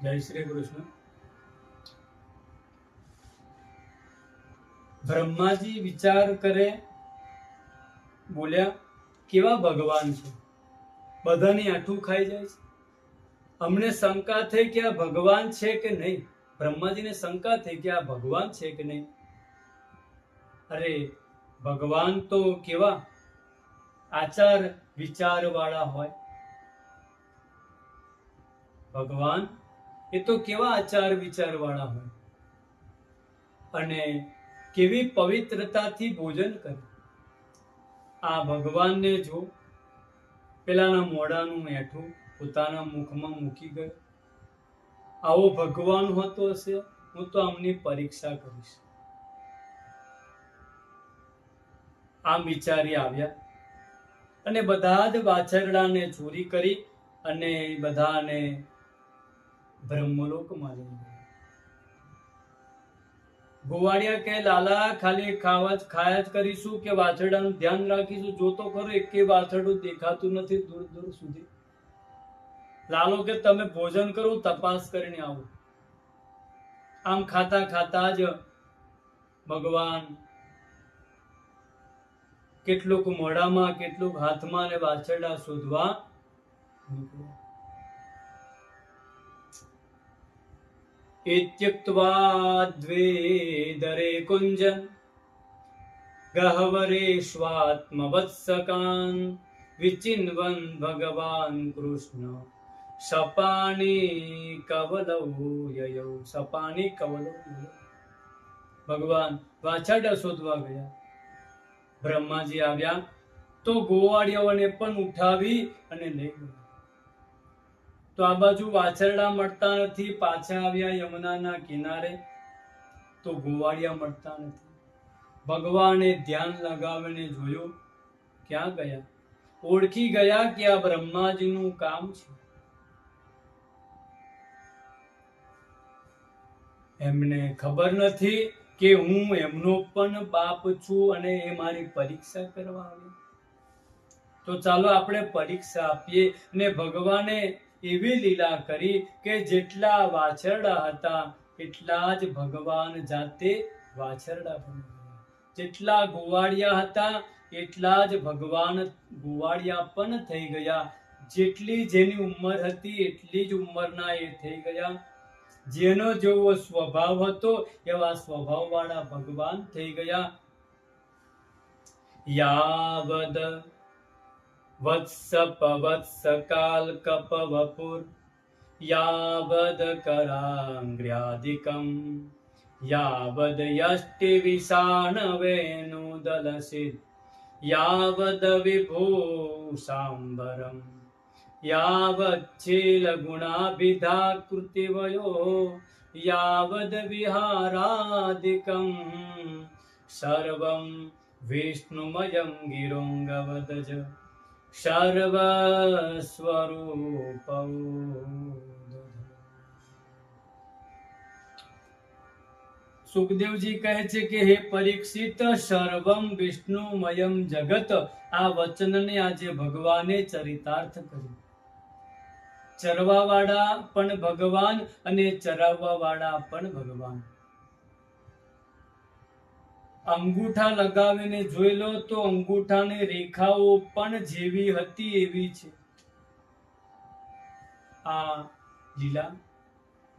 જય શ્રી કૃષ્ણ. બ્રહ્માજી વિચાર કરે, બોલ્યા કેવા ભગવાન છે, બધાની આઠું ખાઈ જાય છે. અમને શંકા થઈ કે આ ભગવાન છે કે નહીં. બ્રહ્માજીને શંકા થઈ કે આ ભગવાન છે કે નહીં. અરે ભગવાન તો કેવા આચાર વિચાર વાળા હોય. ભગવાન એ તો કેવા આચાર વિચાર વાળા હોય અને કેવી પવિત્રતાથી ભોજન કરે. આ ભગવાનને જો પેલાના મોઢાનું એઠું પોતાના મુખમાં મૂકી ગયો. આવો ભગવાન હોતો હશે, હું તો આમની પરીક્ષા કરીશ. આમ વિચારી આવ્યા અને બધા જ વાછરડાને ચોરી કરી અને બધાને બ્રહ્મલોકમાં લઈ ગયા. ગોવાળિયા કે લાલા ખાલી ખાયા જ કરીશું કે વાછરડાનું ધ્યાન રાખીશું? જોતો ખરો એકે વાછરડું દેખાતું નથી દૂર દૂર સુધી. લાલો કે તમે ભોજન કરો, તપાસ કરીને આવો. આમ ખાતા ખાતા જ ભગવાન કેટલુંક મોઢામાં કેટલુંક હાથમાં ને વાછરડા શોધવા નીકળ્યા. इत्युक्त्वा द्वेदरे कुञ्जन् गह्वरेष्वात्मवत्सकान् विचिन्वन् भगवान् कृष्ण सपाणि कवलौ ययौ. सपाणि कवलौ ययौ. ભગવાન વાછરડા શોધવા ગયા. બ્રહ્માજી આવ્યા તો ગોવાળિયાઓને પણ ઉઠાવી અને લઈ ગયા. તો આ બાજુ વાછરડા મળતા નથી, પાછા આવ્યા યમુનાના કિનારે તો ગોવાળિયા મળતા નથી. ભગવાને ધ્યાન લગાવીને જોયું, ક્યાં ગયા? ઓળખી ગયા કે આ બ્રહ્માજીનું કામ છે. એમને ખબર નથી કે હું એમનો પણ બાપ છું અને એ મારી પરીક્ષા કરવા આવે. તો ચાલો આપણે પરીક્ષા આપીએ. ને ભગવાને એવી લીલા કરી કે જેટલા વાછરડા હતા એટલા જ ભગવાન જાતે વાછરડા બની ગયા. જેટલા ગોવાળિયા હતા એટલા જ ભગવાન ગોવાળિયા પણ થઈ ગયા. જેટલી જેની ઉંમર હતી એટલી જ ઉંમરના એ થઈ ગયા. જેનો જેવો સ્વભાવ હતો એવા સ્વભાવ વાળા ભગવાન થઈ ગયા. યાવદ વત્સ પવત્સ કાલ કપ વપુર યાવદ કરાંગ્ર્યાદિકમ યાવદ યષ્ટિ વિષાણ વેનુ દલસિત યાવદ વિભૂષાંબરમ યાવચ્છીલ ગુણાભિધાકૃતિવયો યાવદ વિહારાદિકમ સર્વં વિષ્ણુમયં ગિરોંગવદજ સર્વસ્વરૂપૌ. સુખદેવજી કહે છે કે હે પરીક્ષિત, સર્વમ વિષ્ણુમયમ જગત, આ વચનને આજે ભગવાને ચરિતાર્થ કર્યું. ચરવાવાળા પણ ભગવાન અને ચરાવવા વાળા પણ ભગવાન. અંગૂઠા લગાવીને જોઈ લો તો અંગૂઠાની રેખાઓ પણ જેવી હતી એવી છે. આ લીલા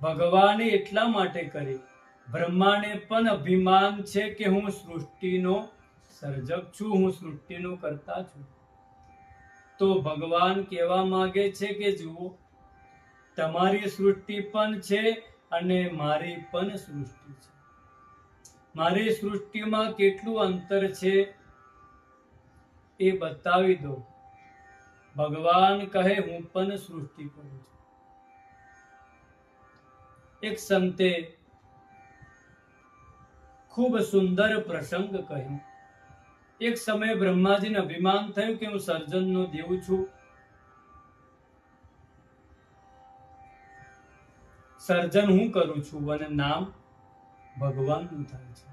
ભગવાને એટલા માટે કરી. બ્રહ્માને પણ અભિમાન છે કે હું સૃષ્ટિનો સર્જક છું, હું સૃષ્ટિનો કર્તા છું. તો ભગવાન કહેવા માંગે છે કે જુઓ, તમારી સૃષ્ટિ પણ છે અને મારી પણ સૃષ્ટિ છે. મારી સૃષ્ટિમાં કેટલું અંતર છે એ બતાવી દો. ભગવાન કહે હું પણ સૃષ્ટિ કરું છું. એક સંતે ખૂબ સુંદર પ્રસંગ કહ્યું. એક સમયે બ્રહ્માજીને અભિમાન થયું કે હું સર્જનનો દેવ છું, સર્જન હું કરું છું અને નામ ભગવાનનું થાય છે.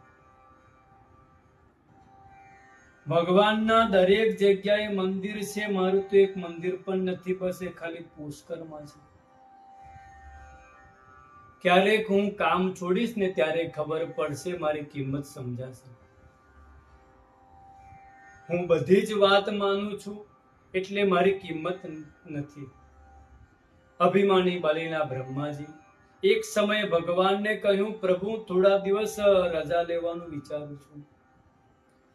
ભગવાનના દરેક જગ્યાએ મંદિર છે, મારું તો એક મંદિર પણ નથી, બસ એ ખાલી પુષ્કરમાં છે. ક્યારેક હું કામ છોડીશ ને ત્યારે ખબર પડશે, મારી કિંમત સમજાશે. હું બધી જ વાત માનું છું એટલે મારી કિંમત નથી. અભિમાની બનેલા બ્રહ્માજી એક સમયે ભગવાનને કહ્યું, પ્રભુ થોડા દિવસ રજા લેવાનું વિચારું છું.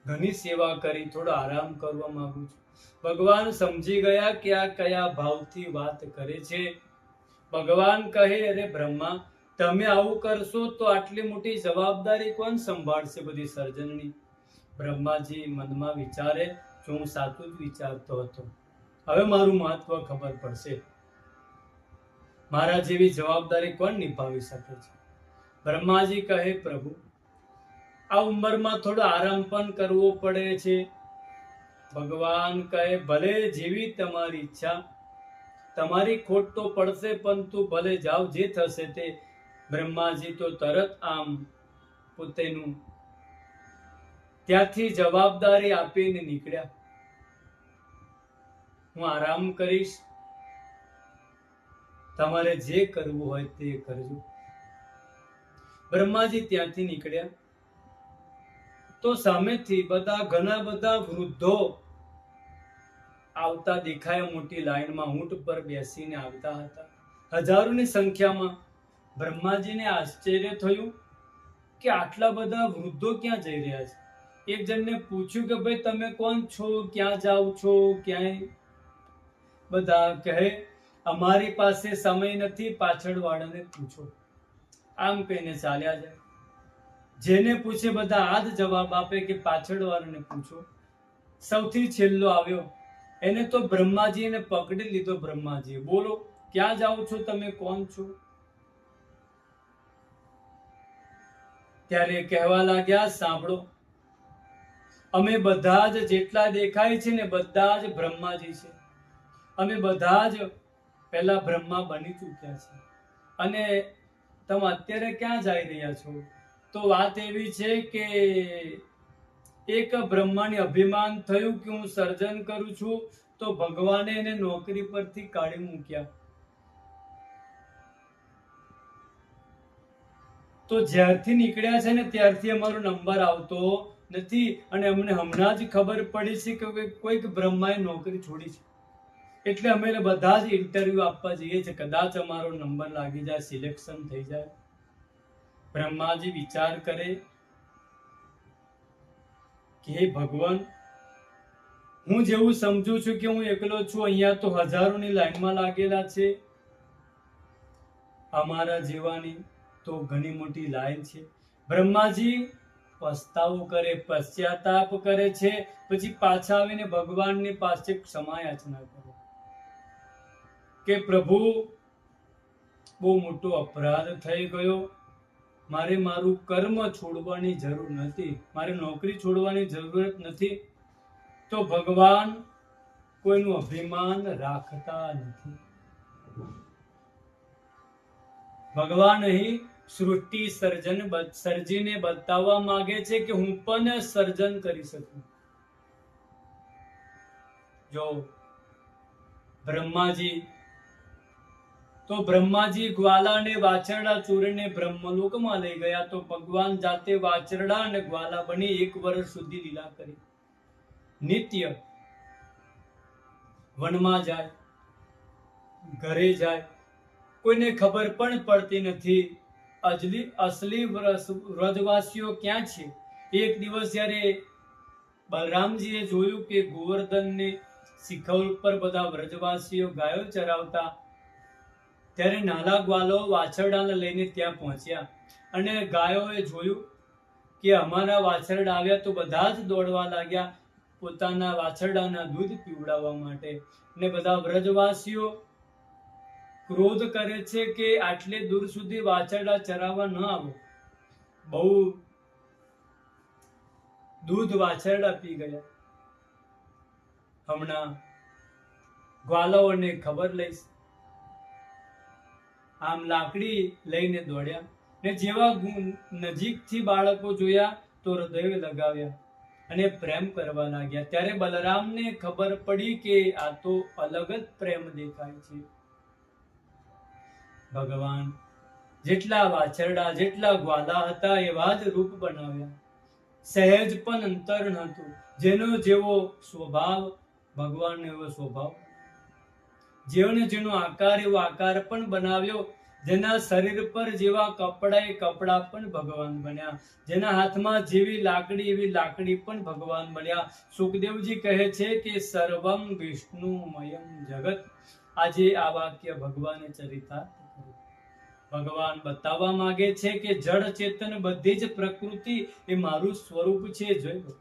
ઘણી સેવા કરી, થોડો આરામ કરવા માંગુ છું. ભગવાન સમજી ગયા કે આ કયા ભાવથી વાત કરે છે. ભગવાન કહે, અરે બ્રહ્મા, તમે આવું કરશો તો આટલી મોટી જવાબદારી કોણ સંભાળશે બધી સર્જનની? બ્રહ્માજી મનમાં વિચારે, જો હું સાચું જ વિચારતો હતો, હવે મારું મહત્વ ખબર પડશે. મારા જેવી જવાબદારી કોણ નિભાવી શકે છે? બ્રહ્માજી કહે, પ્રભુ, આ ઉંમરમાં થોડો આરામ પણ કરવો પડે છે. ભગવાન કહે, ભલે જેવી તમારી ઈચ્છા. તમારી ખોટ તો પડશે, પરંતુ ભલે જાઓ, જે થશે તે. બ્રહ્માજી તો તરત આમ પોતાનું ત્યાંથી જવાબદારી આપીને નીકળ્યા. હું આરામ કરીશ, તમારે જે કરવું હોય તે કરજો. બ્રહ્માજી ત્યાંથી નીકળ્યા તો સામેથી ઘણા બધા વૃદ્ધો આવતા દેખાયા. મોટી લાઈનમાં ઊંટ પર બેસીને આવતા હતા, હજારોની સંખ્યામાં. બ્રહ્માજીને આશ્ચર્ય થયું કે આટલા બધા વૃદ્ધો ક્યાં જઈ રહ્યા છે. એક જણને પૂછ્યું કે ભાઈ તમે કોણ છો, ક્યાં જાઓ છો? ક્યાંય? બધા કહે, અમારી પાસે સમય નથી, પાછળ વાળાને પૂછો. આમ કહીને ચાલ્યા જાય. જેને પૂછે બધા આ જ જવાબ આપે કે પાછળ વાળાને પૂછો. સૌથી છેલ્લો આવ્યો, એને તો બ્રહ્માજીને પકડી લીધો. બ્રહ્માજી, બોલો, ક્યાં જાઓ છો તમે, કોણ છો? ત્યારે કહેવા લાગ્યા, સાંભળો, અમે બધા જ જેટલા દેખાય છે ને બધા જ બ્રહ્માજી છે. અમે બધા જ પહેલા બ્રહ્મા બની ચૂક્યા છે. અને તમે અત્યારે ક્યાં જઈ રહ્યા છો? તો વાત એવી છે કે એક બ્રહ્માને અભિમાન થયું કે હું સર્જન કરું છું, તો ભગવાને એને નોકરી પરથી કાઢી મૂક્યા. તો જ્યારથી નીકળ્યા છે ને ત્યારથી અમારો નંબર આવતો નથી, અને અમને હમણાં જ ખબર પડી છે કે કોઈક બ્રહ્માએ નોકરી છોડી છે. એટલે અમે બધા જ ઇન્ટરવ્યુ આપવા જઈએ છીએ, કદાચ અમારો નંબર લાગી જાય, સિલેક્શન થઈ જાય. બ્રહ્માજી વિચાર કરે કે હે ભગવાન, હું જેવું સમજુ છું કે હું એકલો છું, અહીંયા તો હજારોની લાઈનમાં લાગેલા છે. અમારા જેવાની તો ઘણી મોટી લાઈન છે. બ્રહ્માજી પસ્તાવો કરે, પશ્ચાતાપ કરે છે. પછી પાછા આવીને ભગવાનની પાસે ક્ષમા યાચના કરે કે પ્રભુ, બહુ મોટો અપરાધ થઈ ગયો. મારે મારું કર્મ છોડવાની જરૂર નથી, મારે નોકરી છોડવાની જરૂરત નથી. તો ભગવાન કોઈનું અભિમાન રાખતા નથી. ભગવાન અહીં સૃષ્ટિ સર્જીને બતાવવા માંગે છે કે હું પણ સર્જન કરી શકું. જો બ્રહ્માજી ગ્વાલા અને વાછરડા ચોરીને બ્રહ્મલોકમાં લઈ ગયા. તો ભગવાન જાતે વાછરડા અને ગ્વાલા બની 1 વર્ષ સુધી લીલા કરી. નિત્ય વનમાં જાય, ઘરે જાય, કોઈને ખબર પણ પડતી નથી અસલી વ્રજવાસીઓ ક્યાં છે. એક દિવસ જ્યારે બલરામજીએ જોયું કે ગોવર્ધનની શિખર ઉપર બધા વ્રજવાસીઓ ગાયો ચરાવતા, ત્યારે નાના ગ્વાલો વાછરડાને લઈને ત્યાં પહોંચ્યા. અને ગાયોએ જોયું કે અમારા વાછરડા આવ્યા, તો બધા જ દોડવા લાગ્યા પોતાના વાછરડાના દૂધ પીવડાવવા માટે. ને બધા વ્રજવાસીઓ ક્રોધ કરે છે કે આટલે દૂર સુધી વાછરડા ચરાવવા ન આવો. બહુ દૂધ વાછરડા પી ગયા. હમણાં ગ્વાલાઓને ખબર લઈશ. આમ લાકડી લઈને દોડ્યા, ને જેવા નજીકથી બાળકો જોયા તો હૃદય લગાવ્યા અને પ્રેમ કરવા લાગ્યા. ત્યારે બલરામને ખબર પડી કે આ તો અલગ જ પ્રેમ દેખાય છે. ભગવાન જેટલા વાછરડા જેટલા ગ્વાલા હતા એવા જ રૂપ બનાવ્યા. સહેજ પણ અંતર નહોતું. જેનો જેવો સ્વભાવ ભગવાનનો એવો સ્વભાવ, જેનો જેનો આકાર એવો આકાર પણ બનાવ્યો. જેના શરીર પર જેવા કપડા એ કપડા પણ ભગવાન બન્યા. જેના હાથમાં જેવી લાકડી એવી લાકડી પણ ભગવાન બન્યા. સુખદેવજી કહે છે કે સર્વમ વિષ્ણુમયમ જગત. આજે આ વાક્ય ભગવાને ચરિતાર્થ કર્યું. ભગવાન બતાવવા માંગે છે કે જડ ચેતન બધી જ પ્રકૃતિ એ મારું સ્વરૂપ છે. જોયું,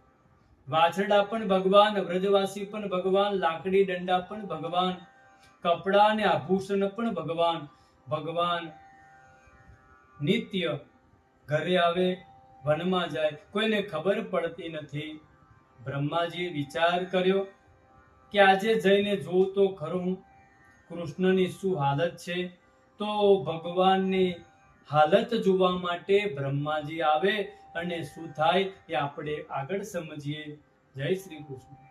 વાછરડા પણ ભગવાન, વ્રજવાસી પણ ભગવાન, લાકડી દંડા પણ ભગવાન, કપડા અને આભૂષણ પણ ભગવાન. ભગવાન નિત્ય ઘરે આવે, વનમાં જાય, કોઈને ખબર પડતી નથી. બ્રહ્માજી વિચાર કર્યો કે આજે જઈને જોઉં તો ખરું કૃષ્ણની શું હાલત છે. તો ભગવાનની હાલત જોવા માટે બ્રહ્માજી આવે અને શું થાય એ આપણે આગળ સમજીએ. જય શ્રી કૃષ્ણ.